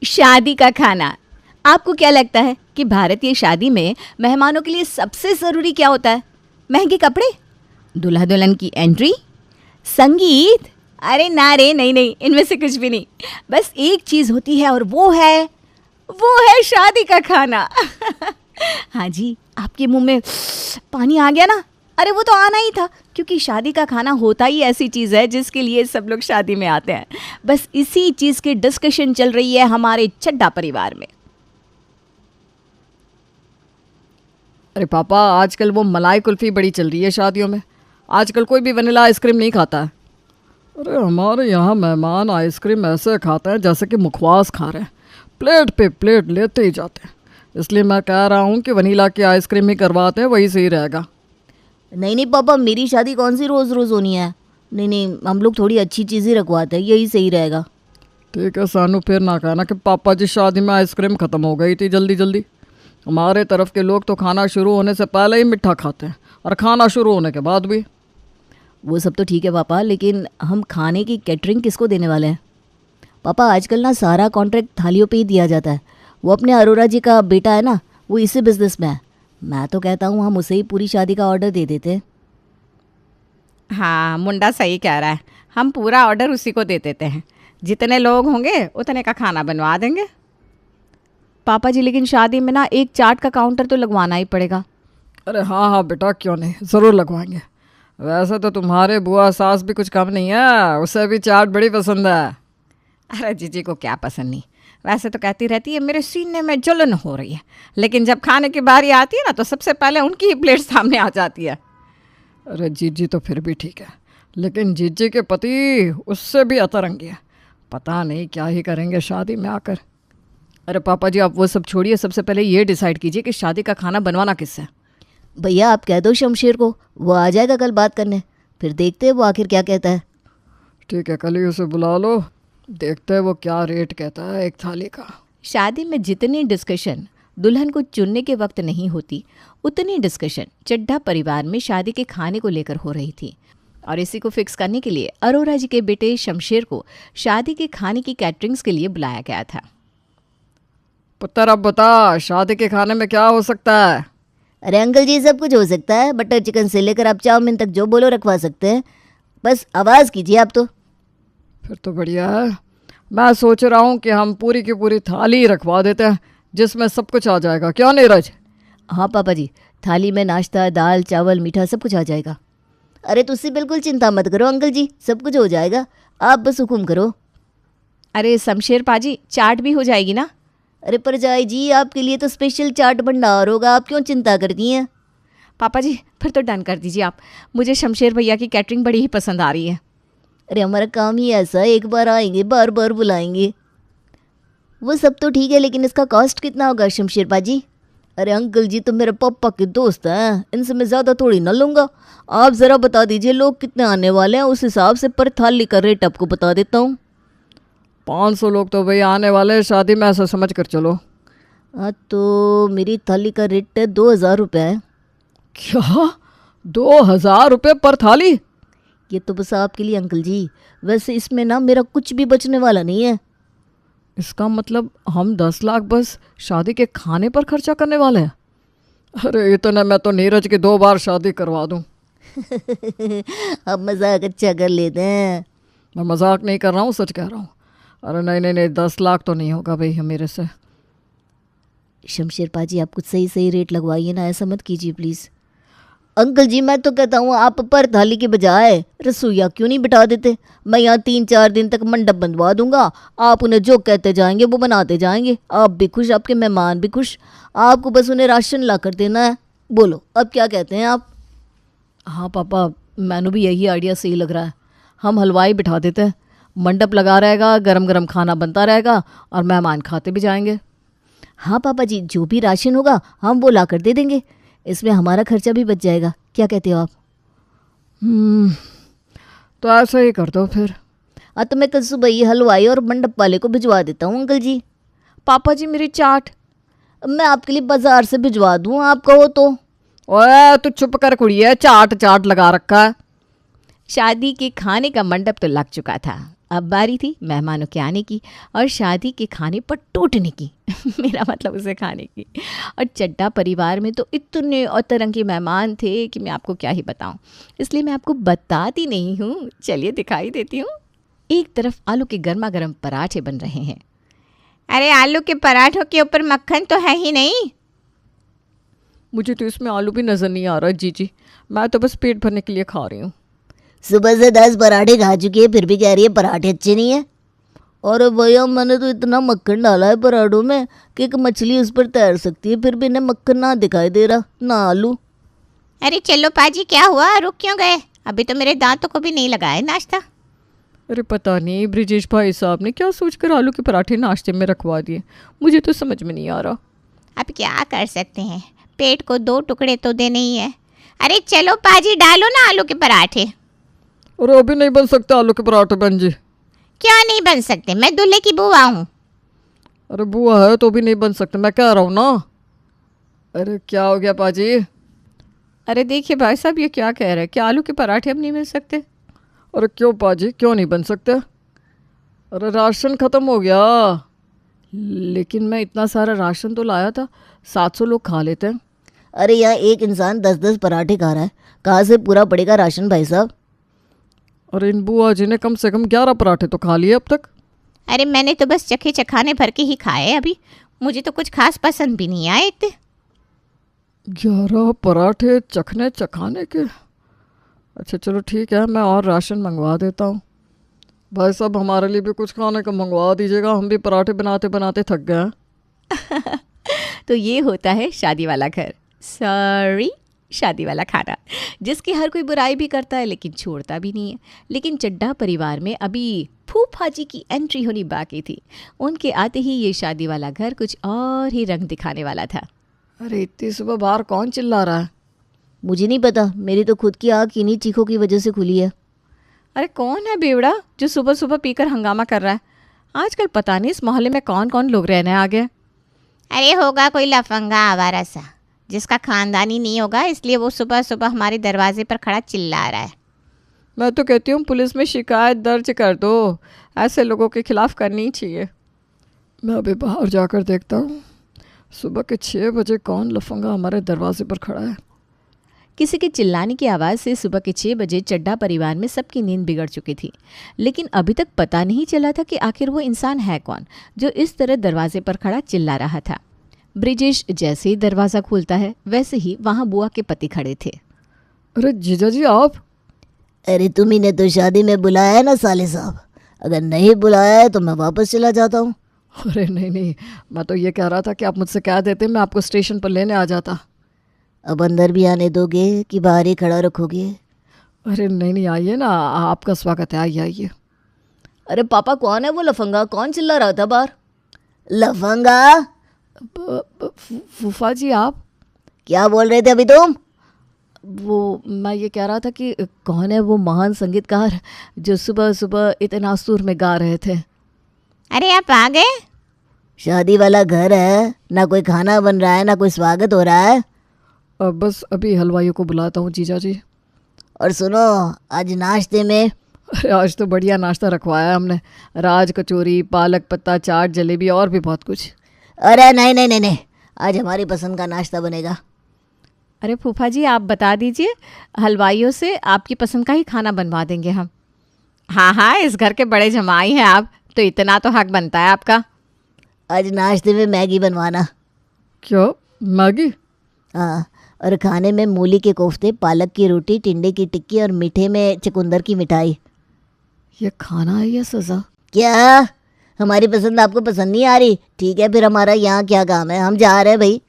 शादी का खाना। आपको क्या लगता है कि भारतीय शादी में मेहमानों के लिए सबसे ज़रूरी क्या होता है? महंगे कपड़े, दूल्हा दुल्हन की एंट्री, संगीत? अरे ना रे, नहीं नहीं, इनमें से कुछ भी नहीं। बस एक चीज़ होती है और वो है शादी का खाना। हाँ जी, आपके मुंह में पानी आ गया ना? अरे वो तो आना ही था, क्योंकि शादी का खाना होता ही ऐसी चीज़ है जिसके लिए सब लोग शादी में आते हैं। बस इसी चीज़ की डिस्कशन चल रही है हमारे चड्ढा परिवार में। अरे पापा, आजकल वो मलाई कुल्फ़ी बड़ी चल रही है शादियों में। आजकल कोई भी वनीला आइसक्रीम नहीं खाता है। अरे हमारे यहाँ मेहमान आइसक्रीम ऐसे खाते हैं जैसे कि मुखवास खा रहे हैं, प्लेट पे प्लेट लेते ही जाते हैं। इसलिए मैं कह रहा हूँ कि वनीला की आइसक्रीम ही करवाते हैं, वही सही रहेगा। नहीं नहीं पापा, मेरी शादी कौन सी रोज़ रोज़ होनी है। नहीं नहीं, हम लोग थोड़ी अच्छी चीज़ें रखवाते हैं, यही सही रहेगा। ठीक है सानू, फिर ना कहना कि पापा जी शादी में आइसक्रीम ख़त्म हो गई थी जल्दी जल्दी। हमारे तरफ के लोग तो खाना शुरू होने से पहले ही मिठा खाते हैं और खाना शुरू होने के बाद भी। वो सब तो ठीक है पापा, लेकिन हम खाने की कैटरिंग किसको देने वाले हैं? पापा आजकल ना सारा कॉन्ट्रैक्ट थालियों पे ही दिया जाता है। वो अपने अरोरा जी का बेटा है ना, वो इसी बिजनेस में है। मैं तो कहता हूँ हम उसे ही पूरी शादी का ऑर्डर दे देते। हाँ, मुंडा सही कह रहा है। हम पूरा ऑर्डर उसी को दे देते हैं। जितने लोग होंगे उतने का खाना बनवा देंगे। पापा जी, लेकिन शादी में ना एक चाट का काउंटर तो लगवाना ही पड़ेगा। अरे हाँ हाँ बेटा, क्यों नहीं, ज़रूर लगवाएंगे। वैसे तो तुम्हारे बुआ सास भी कुछ कम नहीं है, उसे भी चाट बड़ी पसंद है। अरे जीजी को क्या पसंद नहीं, वैसे तो कहती रहती है मेरे सीने में जलन हो रही है, लेकिन जब खाने की बारी आती है ना तो सबसे पहले उनकी ही प्लेट सामने आ जाती है। अरे जीजी तो फिर भी ठीक है, लेकिन जीजी के पति उससे भी अतरंगी है। पता नहीं क्या ही करेंगे शादी में आकर। अरे पापा जी, आप वो सब छोड़िए, सबसे पहले ये डिसाइड कीजिए कि शादी का खाना बनवाना किससे है। भैया आप कह दो शमशेर को, वो आ जाएगा कल बात करने, फिर देखते हैं वो आखिर क्या कहता है। ठीक है, कल ही उसे बुला लो, देखते हैं वो क्या रेट कहता है एक थाली का। शादी में जितनी डिस्कशन दुल्हन को चुनने के वक्त नहीं होती, उतनी डिस्कशन चड्ढा परिवार में शादी के खाने को लेकर हो रही थी। और इसी को फिक्स करने के लिए अरोरा जी के बेटे शमशेर को शादी के खाने की कैटरिंग्स के लिए बुलाया गया था। पुत्र अब बता, शादी के खाने में क्या हो सकता है? अरे अंकल जी, सब कुछ हो सकता है। बटर चिकन से लेकर आप चाउमीन तक जो बोलो रखवा सकते हैं, बस आवाज़ कीजिए आप तो। फिर तो बढ़िया है। मैं सोच रहा हूँ कि हम पूरी की पूरी थाली रखवा देते हैं जिसमें सब कुछ आ जाएगा, क्यों नीरज? हाँ पापा जी, थाली में नाश्ता, दाल, चावल, मीठा सब कुछ आ जाएगा। अरे तुझसे बिल्कुल चिंता मत करो अंकल जी, सब कुछ हो जाएगा, आप बस हुक्म करो। अरे शमशेर पाजी, चाट भी हो जाएगी ना? अरे परजाई जी, आपके लिए तो स्पेशल चाट भंडार होगा, आप क्यों चिंता करती हैं? पापा जी, फिर तो डन कर दीजिए आप। मुझे शमशेर भैया की कैटरिंग बड़ी ही पसंद आ रही है। अरे हमारा काम ही ऐसा है, एक बार आएंगे बार बार बुलाएंगे। वो सब तो ठीक है, लेकिन इसका कॉस्ट कितना होगा शमशेर पाजी? अरे अंकल जी तो मेरे पापा के दोस्त हैं, इनसे मैं ज़्यादा थोड़ी ना लूँगा। आप ज़रा बता दीजिए लोग कितने आने वाले हैं, उस हिसाब से पर थाली का रेट आपको बता देता हूँ। 500 लोग तो भाई आने वाले हैं शादी में, ऐसा समझ कर चलो। हाँ तो मेरी थाली का रेट 2000 रुपये है। क्या 2000 रुपये पर थाली? ये तो बस आपके लिए अंकल जी, वैसे इसमें ना मेरा कुछ भी बचने वाला नहीं है। इसका मतलब हम 10 लाख बस शादी के खाने पर खर्चा करने वाले हैं? अरे इतने मैं तो नीरज की 2 बार शादी करवा दूं। अब मजाक अच्छा कर लेते हैं। मैं मजाक नहीं कर रहा हूँ, सच कह रहा हूँ। अरे नहीं नहीं नहीं, 10 लाख तो नहीं होगा भाई मेरे से। शमशेर पाजी, आप कुछ सही सही रेट लगवाइए ना, ऐसा मत कीजिए प्लीज़। अंकल जी मैं तो कहता हूँ आप पर थाली के बजाय रसोईया क्यों नहीं बिठा देते? मैं यहाँ 3-4 दिन तक मंडप बंधवा दूंगा, आप उन्हें जो कहते जाएंगे वो बनाते जाएंगे, आप भी खुश, आपके मेहमान भी खुश। आपको बस उन्हें राशन ला कर देना है। बोलो अब क्या कहते हैं आप? हाँ पापा, मैंने भी यही आइडिया सही लग रहा है। हम हलवाई बिठा देते हैं, मंडप लगा रहेगा, गरम गरम खाना बनता रहेगा और मेहमान खाते भी जाएंगे। हाँ पापा जी, जो भी राशन होगा हम वो ला कर दे देंगे, इसमें हमारा खर्चा भी बच जाएगा। क्या कहते हो आप? तो ऐसा ही कर दो फिर। हाँ तो मैं कल सुबह ही हलवाई और मंडप वाले को भिजवा देता हूँ अंकल जी। पापा जी, मेरी चाट मैं आपके लिए बाजार से भिजवा दूँ, आप कहो तो। ओए तू चुप कर कुड़िए, चाट चाट लगा रखा है। शादी के खाने का मंडप तो लग चुका था अब बारी थी मेहमानों के आने की और शादी के खाने पर टूटने की मेरा मतलब उसे खाने की। और चड्ढा परिवार में तो इतने और तरह के मेहमान थे कि मैं आपको क्या ही बताऊं, इसलिए मैं आपको बताती नहीं हूँ। चलिए दिखाई देती हूँ। एक तरफ आलू के गर्मा गर्म पराठे बन रहे हैं। अरे आलू के पराठों के ऊपर मक्खन तो है ही नहीं। मुझे तो इसमें आलू भी नज़र नहीं आ रहा जीजी, मैं तो बस पेट भरने के लिए खा रही हूँ। सुबह से 10 पराठे खा चुकी है, फिर भी कह रही है पराठे अच्छे नहीं है। और भैया मैंने तो इतना मक्खन डाला है पराठों में कि एक मछली उस पर तैर सकती है, फिर भी इन्हें मक्खन ना दिखाई दे रहा ना आलू। अरे चलो पाजी, क्या हुआ, रुक क्यों गए? अभी तो मेरे दांतों को भी नहीं लगा है नाश्ता। अरे पता नहीं ब्रिजेश भाई साहब ने क्या सोचकर आलू के पराठे नाश्ते में रखवा दिए, मुझे तो समझ में नहीं आ रहा। अब क्या कर सकते हैं, पेट को 2 टुकड़े तो देने ही है। अरे चलो पाजी, डालो ना आलू के पराठे। अरे अभी नहीं बन सकते आलू के पराठे बहन जी। क्यों नहीं बन सकते? मैं दूल्हे की बुआ हूँ। अरे बुआ है तो भी नहीं बन सकते, मैं कह रहा हूँ ना। अरे क्या हो गया पाजी? अरे देखिए भाई साहब, ये क्या कह रहे हैं कि आलू के पराठे अब नहीं मिल सकते? अरे क्यों पाजी, क्यों नहीं बन सकते? अरे राशन ख़त्म हो गया। लेकिन मैं इतना सारा राशन तो लाया था, 700 लोग खा लेते हैं। अरे यहाँ एक इंसान 10-10 पराठे खा रहा है, कहाँ से पूरा पड़ेगा राशन भाई साहब? और इन बुआ जी ने कम से कम 11 पराठे तो खा लिए अब तक। अरे मैंने तो बस चखे चखाने भर के ही खाए अभी, मुझे तो कुछ खास पसंद भी नहीं आए इतने। 11 पराठे चखने चखाने के? अच्छा चलो ठीक है, मैं और राशन मंगवा देता हूँ। भाई साहब हमारे लिए भी कुछ खाने का मंगवा दीजिएगा, हम भी पराठे बनाते बनाते थक गए हैं। तो ये होता है शादी वाला घर, सॉरी शादी वाला खाना, जिसकी हर कोई बुराई भी करता है लेकिन छोड़ता भी नहीं है। लेकिन चड्ढा परिवार में अभी फूफा जी की एंट्री होनी बाकी थी। उनके आते ही ये शादी वाला घर कुछ और ही रंग दिखाने वाला था। अरे इतनी सुबह बाहर कौन चिल्ला रहा है? मुझे नहीं पता, मेरी तो खुद की आँख इन्हीं चीखों की वजह से खुली है। अरे कौन है बेवड़ा जो सुबह सुबह पीकर हंगामा कर रहा है? आजकल पता नहीं इस मोहल्ले में कौन कौन लोग रहने आ गए। अरे होगा कोई लफंगा आवारा सा, जिसका खानदानी नहीं होगा, इसलिए वो सुबह सुबह हमारे दरवाजे पर खड़ा चिल्ला रहा है। मैं तो कहती हूँ पुलिस में शिकायत दर्ज कर दो, ऐसे लोगों के खिलाफ करनी चाहिए। मैं अभी बाहर जाकर देखता हूँ, सुबह के 6 बजे कौन लफंगा हमारे दरवाजे पर खड़ा है। किसी के चिल्लाने की आवाज़ से सुबह के 6 बजे चड्ढा परिवार में सबकी नींद बिगड़ चुकी थी। लेकिन अभी तक पता नहीं चला था कि आखिर वो इंसान है कौन जो इस तरह दरवाजे पर खड़ा चिल्ला रहा था। ब्रिजेश जैसे ही दरवाज़ा खोलता है वैसे ही वहाँ बुआ के पति खड़े थे। अरे जीजा जी आप? अरे तुम्ही ने तो शादी में बुलाया है ना साले साहब, अगर नहीं बुलाया है तो मैं वापस चला जाता हूँ। अरे नहीं नहीं, मैं तो ये कह रहा था कि आप मुझसे कह देते, मैं आपको स्टेशन पर लेने आ जाता। अब अंदर भी आने दोगे कि बाहर ही खड़ा रखोगे? अरे नहीं नहीं, आइए ना, आपका स्वागत है, आइए आइए। अरे पापा कौन है वो लफंगा, कौन चिल्ला रहा था बाहर? लफंगा? फूफा जी आप? क्या बोल रहे थे अभी तुम? वो मैं ये कह रहा था कि कौन है वो महान संगीतकार जो सुबह सुबह इतना सुर में गा रहे थे। अरे आप आ गए? शादी वाला घर है, ना कोई खाना बन रहा है ना कोई स्वागत हो रहा है। बस अभी हलवाइयों को बुलाता हूँ जीजा जी। और सुनो, आज नाश्ते में? अरे आज तो बढ़िया नाश्ता रखवाया है हमने, राज कचौरी, पालक पत्ता चाट, जलेबी और भी बहुत कुछ। अरे नहीं नहीं नहीं नहीं, आज हमारी पसंद का नाश्ता बनेगा। अरे फूफा जी आप बता दीजिए, हलवाइयों से आपकी पसंद का ही खाना बनवा देंगे हम। हाँ हाँ, इस घर के बड़े जमाई हैं आप, तो इतना तो हक बनता है आपका। आज नाश्ते में मैगी बनवाना। क्या मैगी? हाँ, और खाने में मूली के कोफ्ते, पालक की रोटी, टिंडे की टिक्की और मीठे में चुकंदर की मिठाई। ये खाना है या सजा? क्या हमारी पसंद आपको पसंद नहीं आ रही? ठीक है, फिर हमारा यहाँ क्या काम है, हम जा रहे हैं भाई।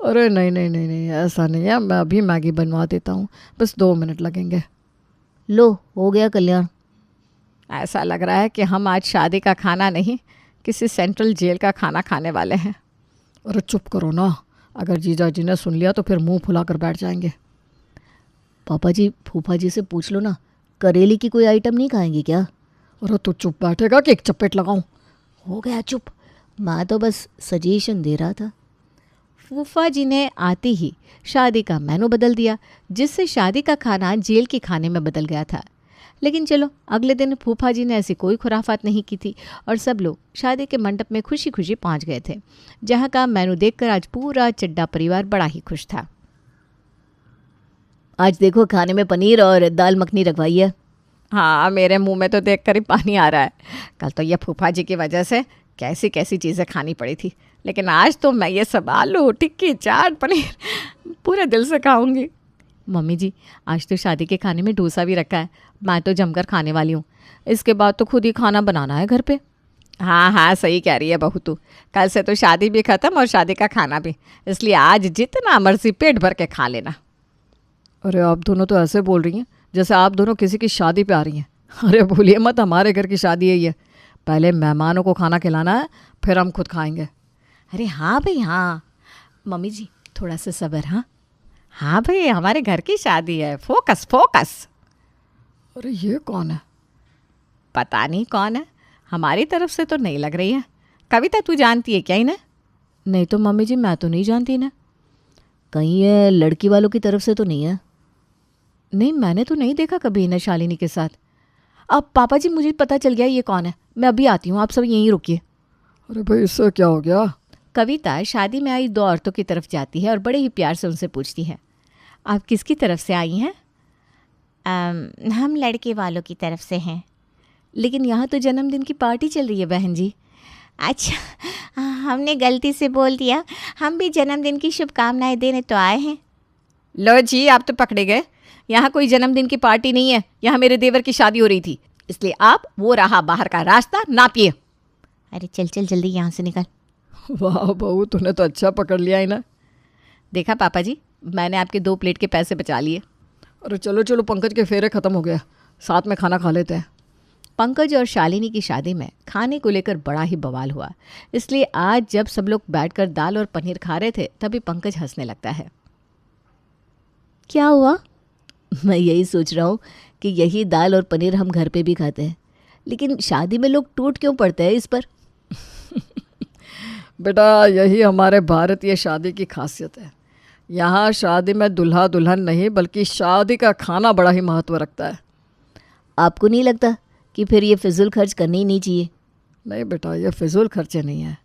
अरे नहीं नहीं नहीं नहीं, ऐसा नहीं है, मैं अभी मैगी बनवा देता हूँ, बस 2 मिनट लगेंगे। लो हो गया कल्याण। ऐसा लग रहा है कि हम आज शादी का खाना नहीं, किसी सेंट्रल जेल का खाना खाने वाले हैं। अरे चुप करो ना, अगर जीजा जी ने सुन लिया तो फिर मुंह फुलाकर बैठ जाएंगे। पापा जी फूफा जी से पूछ लो ना, करेली की कोई आइटम नहीं खाएंगे क्या? अरे तू चुप बैठेगा कि एक चपेट लगाऊं? हो गया चुप, मैं तो बस सजेशन दे रहा था। फूफा जी ने आते ही शादी का मेनू बदल दिया, जिससे शादी का खाना जेल के खाने में बदल गया था। लेकिन चलो, अगले दिन फूफा जी ने ऐसी कोई खुराफात नहीं की थी और सब लोग शादी के मंडप में खुशी खुशी पहुंच गए थे, जहां का मेनू देखकर आज पूरा चड्डा परिवार बड़ा ही खुश था। आज देखो खाने में पनीर और दाल मखनी रखवाई है। हाँ, मेरे मुंह में तो देखकर ही पानी आ रहा है। कल तो ये फूफा जी की वजह से कैसी कैसी चीज़ें खानी पड़ी थी, लेकिन आज तो मैं ये सब आलू टिक्की चाट पनीर पूरे दिल से खाऊंगी। मम्मी जी, आज तो शादी के खाने में डोसा भी रखा है, मैं तो जमकर खाने वाली हूँ। इसके बाद तो खुद ही खाना बनाना है घर पे। हाँ हाँ, सही कह रही है बहू तू। कल से तो शादी भी ख़त्म और शादी का खाना भी, इसलिए आज जितना मर्जी पेट भर के खा लेना। अरे आप दोनों तो ऐसे बोल रही हैं जैसे आप दोनों किसी की शादी पे आ रही हैं। अरे भूलिए मत, हमारे घर की शादी है ये। पहले मेहमानों को खाना खिलाना है, फिर हम खुद खाएंगे। अरे हाँ भाई हाँ। मम्मी जी, थोड़ा सा सब्र। हाँ हाँ भाई, हमारे घर की शादी है, फोकस फोकस। अरे ये कौन है? पता नहीं कौन है, हमारी तरफ से तो नहीं लग रही है। कविता, तू जानती है क्या इन्हें? नहीं तो मम्मी जी, मैं तो नहीं जानती ना। कहीं ये लड़की वालों की तरफ से तो नहीं है? नहीं, मैंने तो नहीं देखा कभी इन्हें शालिनी के साथ। अब पापा जी, मुझे पता चल गया ये कौन है, मैं अभी आती हूँ, आप सब यहीं रुकिए। अरे भाई इससे क्या हो गया? कविता शादी में आई 2 औरतों की तरफ जाती है और बड़े ही प्यार से उनसे पूछती है, आप किसकी तरफ से आई हैं? हम लड़के वालों की तरफ से हैं। लेकिन यहाँ तो जन्मदिन की पार्टी चल रही है बहन जी। अच्छा, हमने गलती से बोल दिया, हम भी जन्मदिन की शुभकामनाएं देने तो आए हैं। लो जी, आप तो पकड़े गए। यहाँ कोई जन्मदिन की पार्टी नहीं है, यहाँ मेरे देवर की शादी हो रही थी, इसलिए आप वो रहा बाहर का रास्ता नापिए। अरे चल चल जल्दी यहाँ से निकल। वाह बहू, तूने तो अच्छा पकड़ लिया है ना। देखा पापा जी, मैंने आपके 2 प्लेट के पैसे बचा लिए। अरे चलो चलो, पंकज के फेरे ख़त्म हो गया, साथ में खाना खा लेते हैं। पंकज और शालिनी की शादी में खाने को लेकर बड़ा ही बवाल हुआ, इसलिए आज जब सब लोग बैठकर दाल और पनीर खा रहे थे तभी पंकज हंसने लगता है। क्या हुआ? मैं यही सोच रहा हूँ कि यही दाल और पनीर हम घर पे भी खाते हैं, लेकिन शादी में लोग टूट क्यों पड़ते हैं इस पर? बेटा, यही हमारे भारतीय शादी की खासियत है। यहाँ शादी में दूल्हा दुल्हन नहीं बल्कि शादी का खाना बड़ा ही महत्व रखता है। आपको नहीं लगता कि फिर ये फिजूल खर्च करनी ही नहीं चाहिए? नहीं बेटा, ये फिजूल खर्चे नहीं है।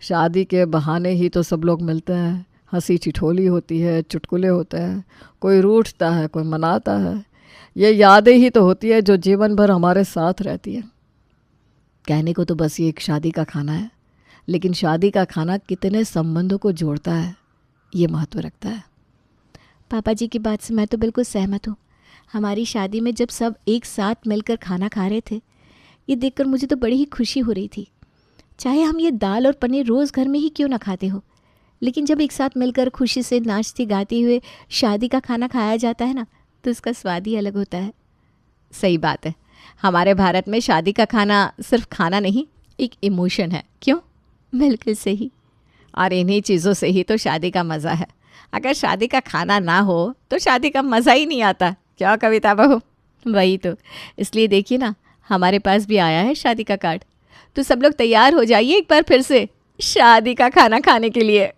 शादी के बहाने ही तो सब लोग मिलते हैं, हंसी ठिठोली होती है, चुटकुले होते हैं, कोई रूठता है कोई मनाता है। ये यादें ही तो होती है जो जीवन भर हमारे साथ रहती है। कहने को तो बस ये एक शादी का खाना है, लेकिन शादी का खाना कितने संबंधों को जोड़ता है, ये महत्व रखता है। पापा जी की बात से मैं तो बिल्कुल सहमत हूँ। हमारी शादी में जब सब एक साथ मिलकर खाना खा रहे थे, ये देखकर मुझे तो बड़ी ही खुशी हो रही थी। चाहे हम ये दाल और पनीर रोज़ घर में ही क्यों ना खाते हो, लेकिन जब एक साथ मिलकर खुशी से नाचते गाते हुए शादी का खाना खाया जाता है ना, तो उसका स्वाद ही अलग होता है। सही बात है, हमारे भारत में शादी का खाना सिर्फ खाना नहीं, एक इमोशन है। क्यों? बिल्कुल सही। और इन्हीं चीज़ों से ही तो शादी का मज़ा है। अगर शादी का खाना ना हो तो शादी का मज़ा ही नहीं आता। क्या कविता बहू? वही तो, इसलिए देखिए ना, हमारे पास भी आया है शादी का कार्ड। तो सब लोग तैयार हो जाइए एक बार फिर से शादी का खाना खाने के लिए।